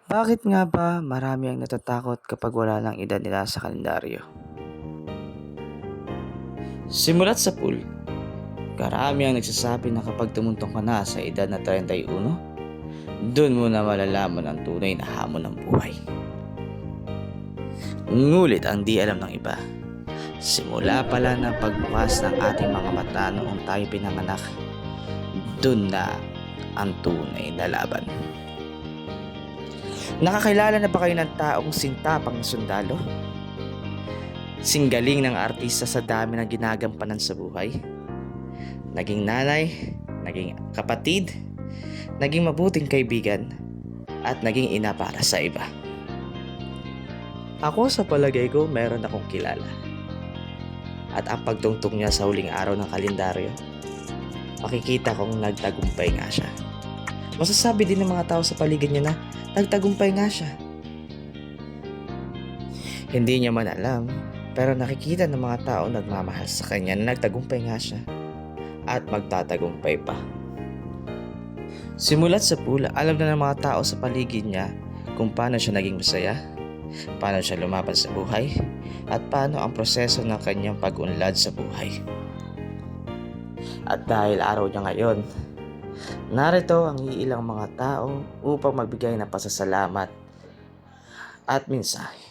Bakit nga ba marami ang natatakot kapag wala ng edad nila sa kalendaryo? Simulat sa pool, karami ang nagsasabi na kapag tumuntong ka na sa edad na 31, doon mo na malalaman ang tunay na hamon ng buhay. Ngulit ang di alam ng iba, simula pala ng pagbukas ng ating mga mata noong tayo pinanganak, doon na ang tunay na laban. Nakakilala na ba kayo ng taong sintapang sundalo? Singgaling ng artista sa dami ng ginagampanan sa buhay? Naging nanay, naging kapatid, naging mabuting kaibigan, at naging ina para sa iba. Ako sa palagay ko meron akong kilala. At ang pagtungtong niya sa huling araw ng kalendaryo, makikita kong nagtagumpay nga siya. Masasabi din ng mga tao sa paligid niya na nagtagumpay nga siya. Hindi niya man alam, pero nakikita ng mga tao nagmamahal sa kanya na nagtagumpay nga siya at magtatagumpay pa. Simulat sa pula, alam na ng mga tao sa paligid niya kung paano siya naging masaya, paano siya lumaban sa buhay, at paano ang proseso ng kanyang pag-unlad sa buhay. At dahil araw niya ngayon, narito ang iilang mga tao upang magbigay ng pasasalamat at mensahe.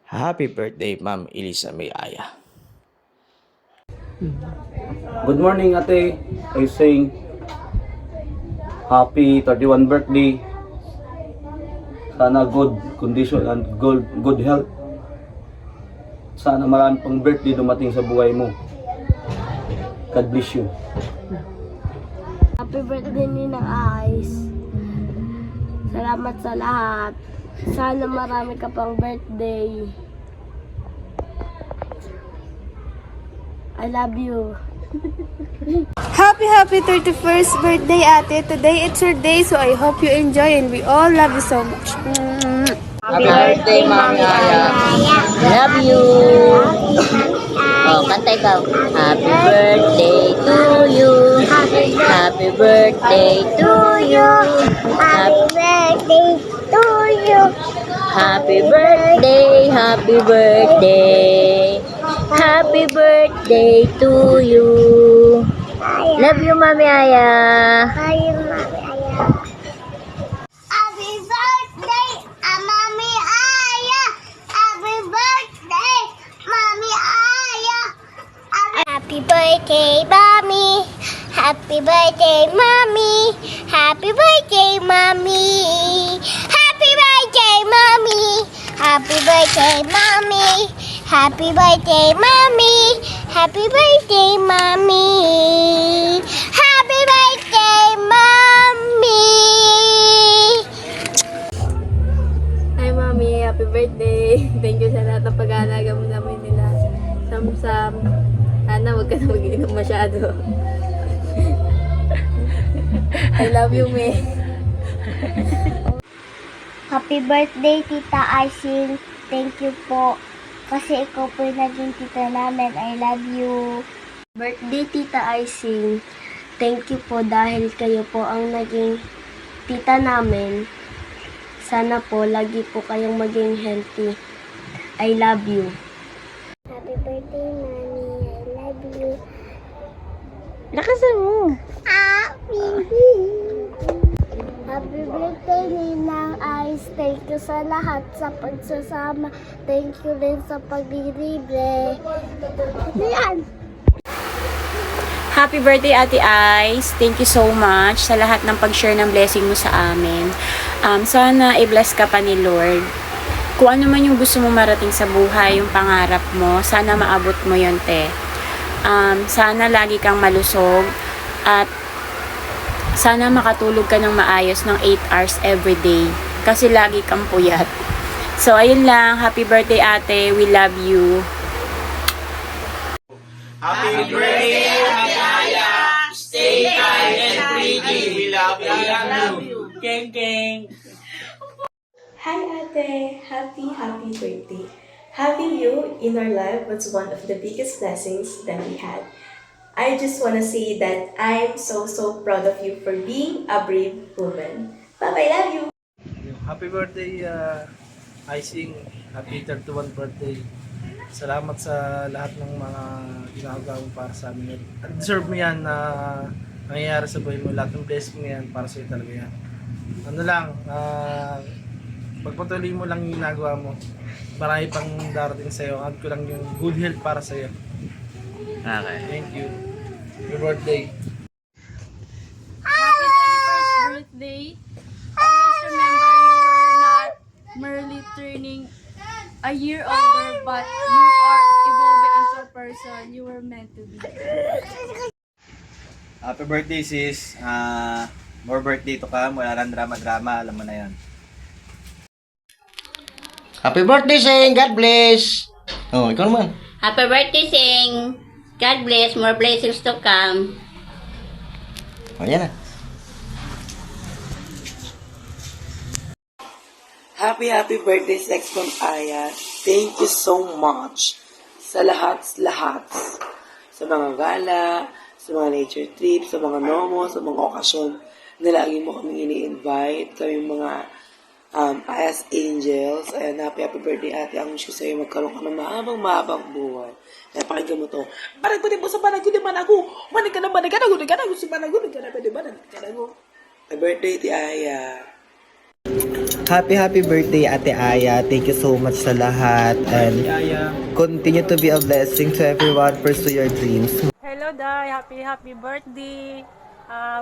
Happy birthday, Ma'am Elisa May Aya. Good morning, ate. I saying happy 31 birthday. Sana good condition and good health. Sana marami pang birthday dumating sa buhay mo. God bless you. Happy birthday Ninang Ice. Salamat sa lahat. Sana marami ka pang birthday. I love you. Happy 31st birthday, ate. Today it's your day, so I hope you enjoy and we all love you so much. Happy birthday, Mami Aya. Love you. Oh, kanta ikaw. Happy birthday to you. Happy birthday to you. Happy birthday to you. Happy birthday, happy birthday. Happy birthday to you. Love you, Mami Aya. Hi, Mami Aya. Happy birthday, Mami Aya. Happy birthday, Mami Aya. Happy birthday, Mommy. Happy birthday, Mommy. Happy birthday, Mommy. Happy birthday, Mommy. Happy birthday, Mommy. Happy birthday, Mommy. Happy birthday, Mommy. Happy birthday, Mommy. Hi, Mami. Happy birthday. Thank you sa lahat ng pag-aalaga mo namin nila. Sam-sam. Ana, huwag ka na mag-inom masyado. I love you, me. Happy birthday, Tita Aising. Thank you po. Kasi ikaw po yung naging tita namin. I love you. Birthday, Tita Aising. Thank you po dahil kayo po ang naging tita namin. Sana po lagi po kayong maging healthy. I love you. Happy birthday, Mami. I love you. Lakasan mo. Happy birthday, Ninang Ice. Thank you sa lahat sa pagsasama. Thank you rin sa paglilibre. Yan! Happy birthday, Ate Ice. Thank you so much sa lahat ng pag-share ng blessing mo sa amin. Sana i-bless ka pa ni Lord. Kung ano man yung gusto mo marating sa buhay, yung pangarap mo, sana maabot mo yun, te. Sana lagi kang malusog at sana makatulog ka ng maayos ng 8 hours every day kasi lagi kang puyat. So, ayun lang. Happy birthday, ate. We love you. Happy birthday, Happy Aya! Stay kind and pretty. We love you. We love you. Geng, geng. Hi Ate! Happy birthday! Having you in our life was one of the biggest blessings that we had. I just want to say that I'm so proud of you for being a brave woman. Bye-bye, love you! Happy birthday, Icing. Happy 31 birthday. Salamat sa lahat ng mga ginagawa mo para sa amin. At deserve mo yan na nangyayari sa buhay mo. Lahat ng blessing mo yan para sa'yo talaga yan. Ano lang, pagpatuloy mo lang yung ginagawa mo. Marami pang darating sa'yo. Ang ko lang yung good health para sa'yo. Okay. Thank you. Happy birthday. Happy 31st birthday. Always remember you were not merely turning a year older, but you are evolving into a person you were meant to be. Happy birthday sis. More birthday to come. Wala lang drama-drama. Alam mo na yan. Happy birthday, Sing! God bless! Oh, ikaw naman. Happy birthday, Sing! God bless, more blessings to come. Oh, yan na. Happy birthday, Sex from Aya. Thank you so much sa lahat. Sa mga gala, sa mga nature trips, sa mga nomo, sa mga okasyon na lagi mo kami ini-invite. Kami mga Aya's Angels. Ayan, happy birthday ate. Ang wish ko sa'yo magkaroon ka ng mahabang buhay. Kaya pakinggan mo to. Parang pwede po sa panagod di manago. Manig ka na. Gusto manago. Pwede ba? Happy birthday, ti Aya. Happy birthday, Ate Aya. Thank you so much sa lahat. And continue to be a blessing to everyone. Pursue your dreams. Hello, Day. Happy birthday.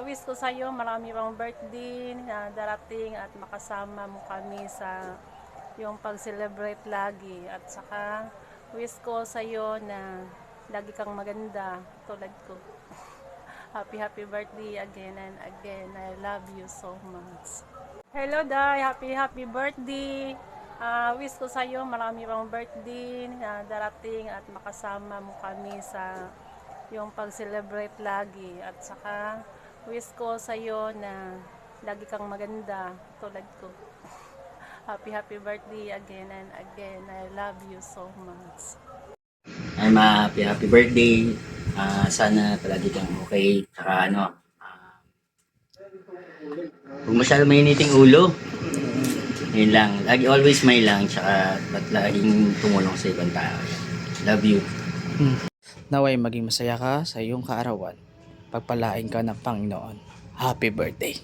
Wish ko sa'yo marami pang birthday na darating at makasama mo kami sa yung pag-celebrate lagi. At saka, wish ko sa'yo na lagi kang maganda tulad ko. Happy birthday again and again. I love you so much. Hello, Day. Happy birthday. Wish ko sa'yo marami pang birthday na darating at makasama mo kami sa yung pag-celebrate lagi. At saka, wish ko sa'yo na lagi kang maganda tulad ko. Happy birthday again and again. I love you so much. I'm happy birthday. Sana palagi kang okay. Tsaka huwag masyado mainiting ulo. Yun lang. Lagi always smile lang. Tsaka laging tumulong sa ibang tao. Love you. Naway maging masaya ka sa iyong kaarawan. Pagpalain ka ng Panginoon. Happy birthday!